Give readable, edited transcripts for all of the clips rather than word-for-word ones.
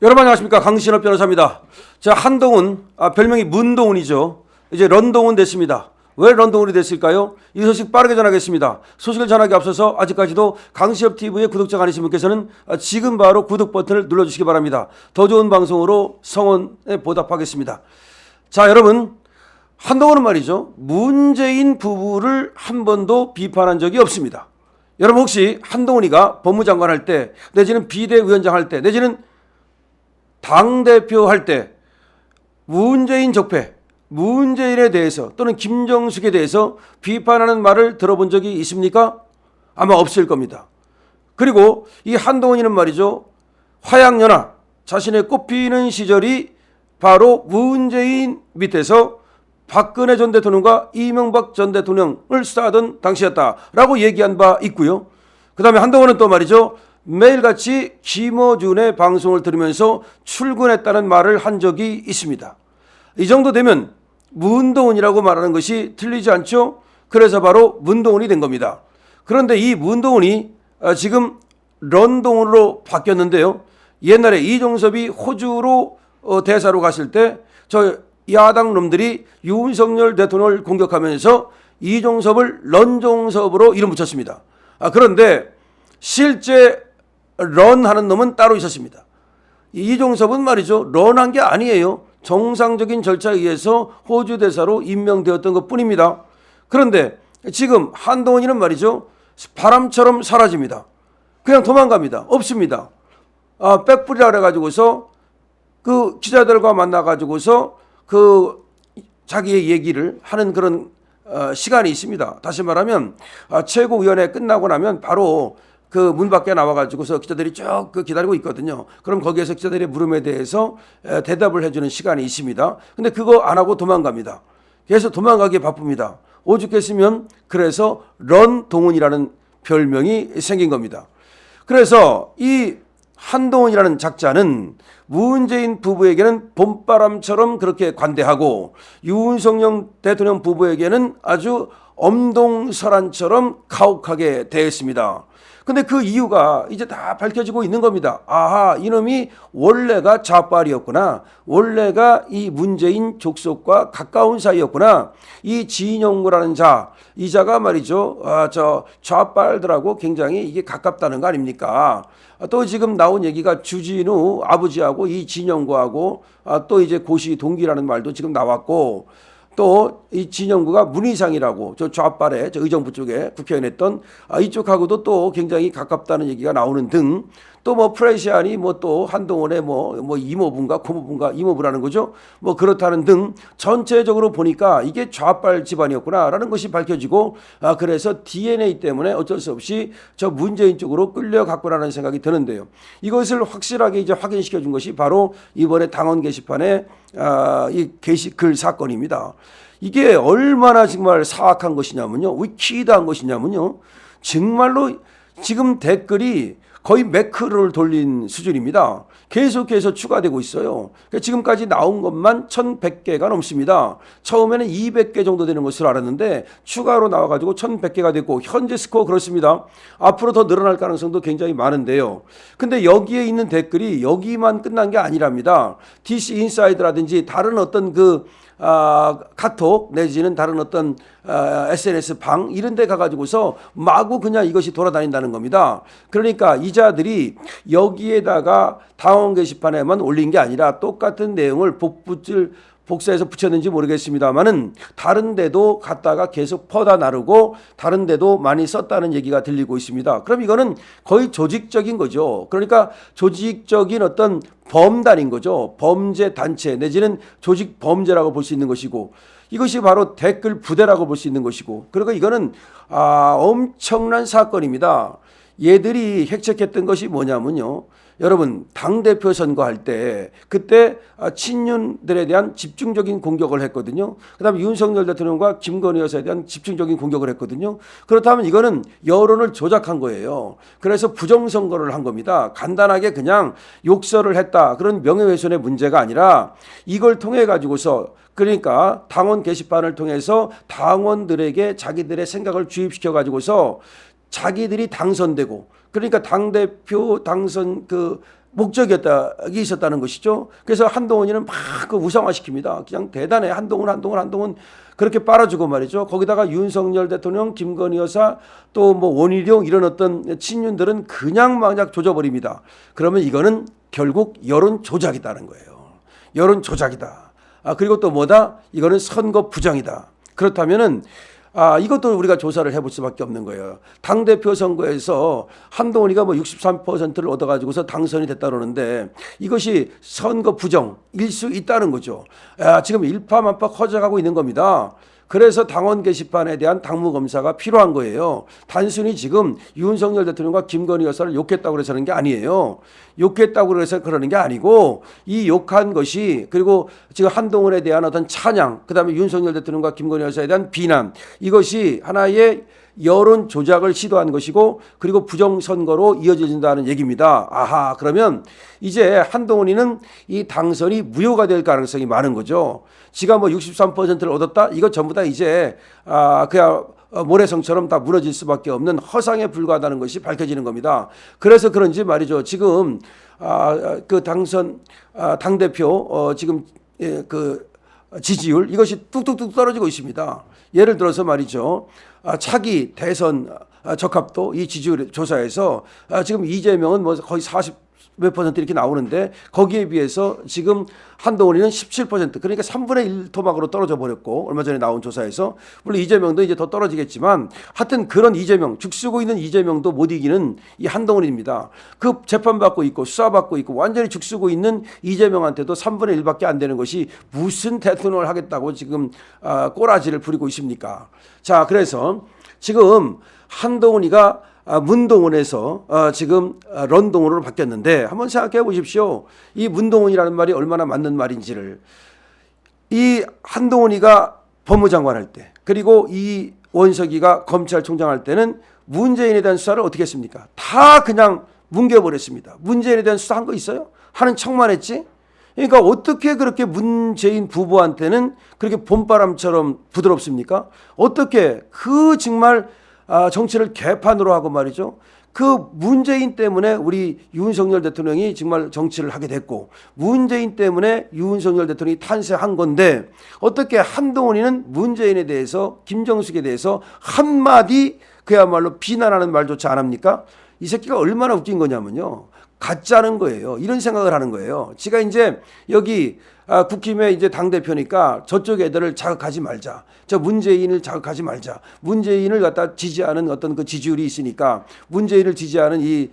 여러분 안녕하십니까, 강신업 변호사입니다. 자, 한동훈, 별명이 문동훈이죠. 이제 런동훈 됐습니다. 왜 런동훈이 됐을까요? 이 소식 빠르게 전하겠습니다. 소식을 전하기 앞서서 아직까지도 강신업 TV의 구독자가 아니신 분께서는 지금 바로 구독 버튼을 눌러주시기 바랍니다. 더 좋은 방송으로 성원에 보답하겠습니다. 자, 여러분, 한동훈은 말이죠, 문재인 부부를 한 번도 비판한 적이 없습니다. 여러분, 혹시 한동훈이가 법무장관 할 때, 내지는 비대위원장 할 때, 내지는 당대표 할 때 문재인 적폐, 문재인에 대해서 또는 김정숙에 대해서 비판하는 말을 들어본 적이 있습니까? 아마 없을 겁니다. 그리고 이 한동훈이는 말이죠, 화양연화, 자신의 꽃피는 시절이 바로 문재인 밑에서 박근혜 전 대통령과 이명박 전 대통령을 수사하던 당시였다라고 얘기한 바 있고요. 그 다음에 한동훈은 또 말이죠, 매일같이 김어준의 방송을 들으면서 출근했다는 말을 한 적이 있습니다. 이 정도 되면 문동훈이라고 말하는 것이 틀리지 않죠? 그래서 바로 문동훈이 된 겁니다. 그런데 이 문동훈이 지금 런동훈으로 바뀌었는데요. 옛날에 이종섭이 호주로 대사로 갔을 때 저 야당 놈들이 윤석열 대통령을 공격하면서 이종섭을 런종섭으로 이름 붙였습니다. 그런데 실제 런하는 놈은 따로 있었습니다. 이종섭은 말이죠, 런한 게 아니에요. 정상적인 절차에 의해서 호주 대사로 임명되었던 것 뿐입니다. 그런데 지금 한동훈이는 말이죠, 바람처럼 사라집니다. 그냥 도망갑니다. 없습니다. 백불이라 그래가지고서 그 기자들과 만나가지고서 그 자기의 얘기를 하는 그런 시간이 있습니다. 다시 말하면 최고위원회 끝나고 나면 바로 그 문 밖에 나와가지고서 기자들이 쭉 기다리고 있거든요. 그럼 거기에서 기자들의 물음에 대해서 대답을 해주는 시간이 있습니다. 근데 그거 안 하고 도망갑니다. 그래서 도망가기에 바쁩니다. 오죽했으면 그래서 런동훈이라는 별명이 생긴 겁니다. 그래서 이 한동훈이라는 작자는 문재인 부부에게는 봄바람처럼 그렇게 관대하고 윤석열 대통령 부부에게는 아주 엄동설한처럼 가혹하게 대했습니다. 근데 그 이유가 이제 다 밝혀지고 있는 겁니다. 아하, 이놈이 원래가 좌빨이었구나. 원래가 이 문재인 족속과 가까운 사이였구나. 이 진영구라는 자, 이 자가 말이죠, 저 좌빨들하고 굉장히 이게 가깝다는 거 아닙니까? 또 지금 나온 얘기가 주진우 아버지하고 이 진영구하고 또 이제 고시 동기라는 말도 지금 나왔고, 또 이 진영구가 문희상이라고 저 좌빨에 저 의정부 쪽에 국회의원 했던 이쪽하고도 또 굉장히 가깝다는 얘기가 나오는 등, 또 뭐 프레시안이 뭐 또 한동훈의 뭐 이모분가 고모분가 이모부라는 거죠. 뭐 그렇다는 등 전체적으로 보니까 이게 좌빨 집안이었구나라는 것이 밝혀지고, 그래서 DNA 때문에 어쩔 수 없이 저 문재인 쪽으로 끌려갔구나라는 생각이 드는데요. 이것을 확실하게 이제 확인시켜 준 것이 바로 이번에 당원 게시판에 이 게시글 사건입니다. 이게 얼마나 정말 사악한 것이냐면요, 위키드한 것이냐면요, 정말로 지금 댓글이 거의 매크로를 돌린 수준입니다. 계속해서 추가되고 있어요. 지금까지 나온 것만 1100개가 넘습니다. 처음에는 200개 정도 되는 것으로 알았는데 추가로 나와가지고 1100개가 됐고, 현재 스코어 그렇습니다. 앞으로 더 늘어날 가능성도 굉장히 많은데요. 근데 여기에 있는 댓글이 여기만 끝난 게 아니랍니다. DC 인사이드라든지 다른 어떤 카톡 내지는 다른 어떤 SNS 방 이런 데 가가지고서 마구 그냥 이것이 돌아다닌다는 겁니다. 그러니까 이자들이 여기에다가 당원 게시판에만 올린 게 아니라 똑같은 내용을 복사해서 붙였는지 모르겠습니다만은 다른 데도 갖다가 계속 퍼다 나르고 다른 데도 많이 썼다는 얘기가 들리고 있습니다. 그럼 이거는 거의 조직적인 거죠. 그러니까 조직적인 어떤 범단인 거죠. 범죄 단체 내지는 조직 범죄라고 볼 수 있는 것이고, 이것이 바로 댓글 부대라고 볼 수 있는 것이고, 그리고 이거는 엄청난 사건입니다. 얘들이 획책했던 것이 뭐냐면요, 여러분, 당대표 선거할 때 그때 친윤들에 대한 집중적인 공격을 했거든요. 그 다음에 윤석열 대통령과 김건희 여사에 대한 집중적인 공격을 했거든요. 그렇다면 이거는 여론을 조작한 거예요. 그래서 부정선거를 한 겁니다. 간단하게 그냥 욕설을 했다, 그런 명예훼손의 문제가 아니라 이걸 통해 가지고서, 그러니까 당원 게시판을 통해서 당원들에게 자기들의 생각을 주입시켜 가지고서 자기들이 당선되고, 그러니까 당대표 당선 목적이 있었다는 것이죠. 그래서 한동훈이는 막 그 우상화시킵니다. 그냥 대단해. 한동훈 그렇게 빨아주고 말이죠. 거기다가 윤석열 대통령, 김건희 여사, 또 뭐 원희룡 이런 어떤 친윤들은 그냥 만약 조져버립니다. 그러면 이거는 결국 여론 조작이다는 거예요. 여론 조작이다. 그리고 또 뭐다? 이거는 선거 부정이다. 그렇다면은 이것도 우리가 조사를 해볼 수밖에 없는 거예요. 당대표 선거에서 한동훈이가 뭐 63%를 얻어가지고서 당선이 됐다 그러는데 이것이 선거 부정일 수 있다는 거죠. 지금 일파만파 커져가고 있는 겁니다. 그래서 당원 게시판에 대한 당무 검사가 필요한 거예요. 단순히 지금 윤석열 대통령과 김건희 여사를 욕했다고 해서 그러는 게 아니에요. 욕했다고 해서 그러는 게 아니고 이 욕한 것이 그리고 지금 한동훈에 대한 어떤 찬양, 그다음에 윤석열 대통령과 김건희 여사에 대한 비난, 이것이 하나의 여론 조작을 시도한 것이고 그리고 부정선거로 이어진다는 얘기입니다. 그러면 이제 한동훈이는 이 당선이 무효가 될 가능성이 많은 거죠. 지가 뭐 63%를 얻었다? 이거 전부 다 이제 그냥 모래성처럼 다 무너질 수밖에 없는 허상에 불과하다는 것이 밝혀지는 겁니다. 그래서 그런지 말이죠. 지금 그 당대표 지금 그 지지율 이것이 뚝뚝뚝 떨어지고 있습니다. 예를 들어서 말이죠. 차기 대선 적합도 이 지지율 조사에서 지금 이재명은 뭐 거의 40 몇 퍼센트 이렇게 나오는데 거기에 비해서 지금 한동훈이는 17% 그러니까 3분의 1 토막으로 떨어져 버렸고 얼마 전에 나온 조사에서 물론 이재명도 이제 더 떨어지겠지만 하여튼 그런 이재명 죽쓰고 있는 이재명도 못 이기는 이 한동훈입니다. 그 재판받고 있고 수사받고 있고 완전히 죽쓰고 있는 이재명한테도 3분의 1밖에 안 되는 것이 무슨 대통령을 하겠다고 지금 꼬라지를 부리고 있습니까? 자, 그래서 지금 한동훈이가 문동훈에서 지금 런동훈으로 바뀌었는데 한번 생각해 보십시오. 이 문동훈이라는 말이 얼마나 맞는 말인지를. 이 한동훈이가 법무장관 할 때 그리고 이 원석이가 검찰총장 할 때는 문재인에 대한 수사를 어떻게 했습니까? 다 그냥 뭉개버렸습니다. 문재인에 대한 수사 한 거 있어요? 하는 척만 했지? 그러니까 어떻게 그렇게 문재인 부부한테는 그렇게 봄바람처럼 부드럽습니까? 어떻게 그 정말 정치를 개판으로 하고 말이죠. 그 문재인 때문에 우리 윤석열 대통령이 정말 정치를 하게 됐고 문재인 때문에 윤석열 대통령이 탄생한 건데 어떻게 한동훈이는 문재인에 대해서 김정숙에 대해서 한마디 그야말로 비난하는 말조차 안 합니까? 이 새끼가 얼마나 웃긴 거냐면요. 가짜는 거예요. 이런 생각을 하는 거예요. 지가 이제 여기 국힘의 이제 당대표니까 저쪽 애들을 자극하지 말자. 저 문재인을 자극하지 말자. 문재인을 갖다 지지하는 어떤 그 지지율이 있으니까 문재인을 지지하는 이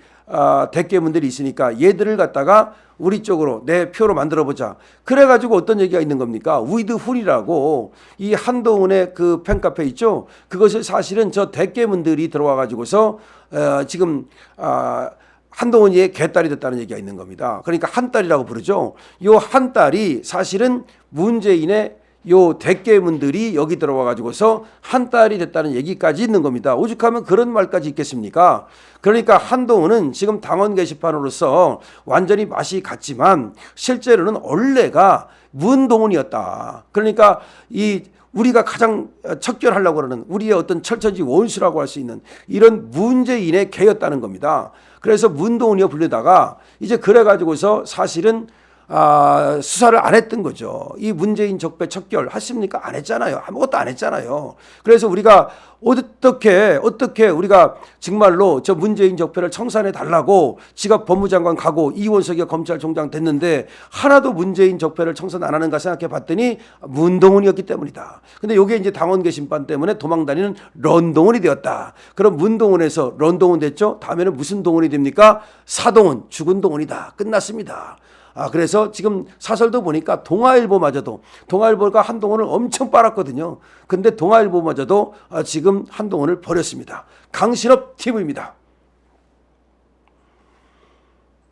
대깨문들이 있으니까 얘들을 갖다가 우리 쪽으로 내 표로 만들어 보자. 그래가지고 어떤 얘기가 있는 겁니까? 위드 훌이라고 이 한동훈의 그 팬카페 있죠? 그것을 사실은 저 대깨문들이 들어와 가지고서 지금 한동훈이의 개딸이 됐다는 얘기가 있는 겁니다. 그러니까 한딸이라고 부르죠. 요 한딸이 사실은 문재인의 요 대깨문들이 여기 들어와 가지고서 한딸이 됐다는 얘기까지 있는 겁니다. 오죽하면 그런 말까지 있겠습니까? 그러니까 한동훈은 지금 당원 게시판으로서 완전히 맛이 갔지만 실제로는 원래가 문동훈이었다. 그러니까 이 우리가 가장 척결하려고 그러는 우리의 어떤 철천지 원수라고 할 수 있는 이런 문재인의 개였다는 겁니다. 그래서 문동훈이어 불리다가 이제 그래가지고서 사실은 수사를 안 했던 거죠. 이 문재인 적폐 척결 했습니까? 안 했잖아요. 아무것도 안 했잖아요. 그래서 우리가 어떻게 우리가 정말로 저 문재인 적폐를 청산해 달라고 지가 법무장관 가고 이원석이가 검찰총장 됐는데 하나도 문재인 적폐를 청산 안 하는가 생각해 봤더니 문동훈이었기 때문이다. 근데 이게 이제 당원 게시판 때문에 도망다니는 런동훈이 되었다. 그럼 문동훈에서 런동훈 됐죠? 다음에는 무슨 동훈이 됩니까? 사동훈, 죽은 동훈이다. 끝났습니다. 그래서 지금 사설도 보니까 동아일보가 한동훈을 엄청 빨았거든요. 근데 동아일보마저도 지금 한동훈을 버렸습니다. 강신업 TV입니다.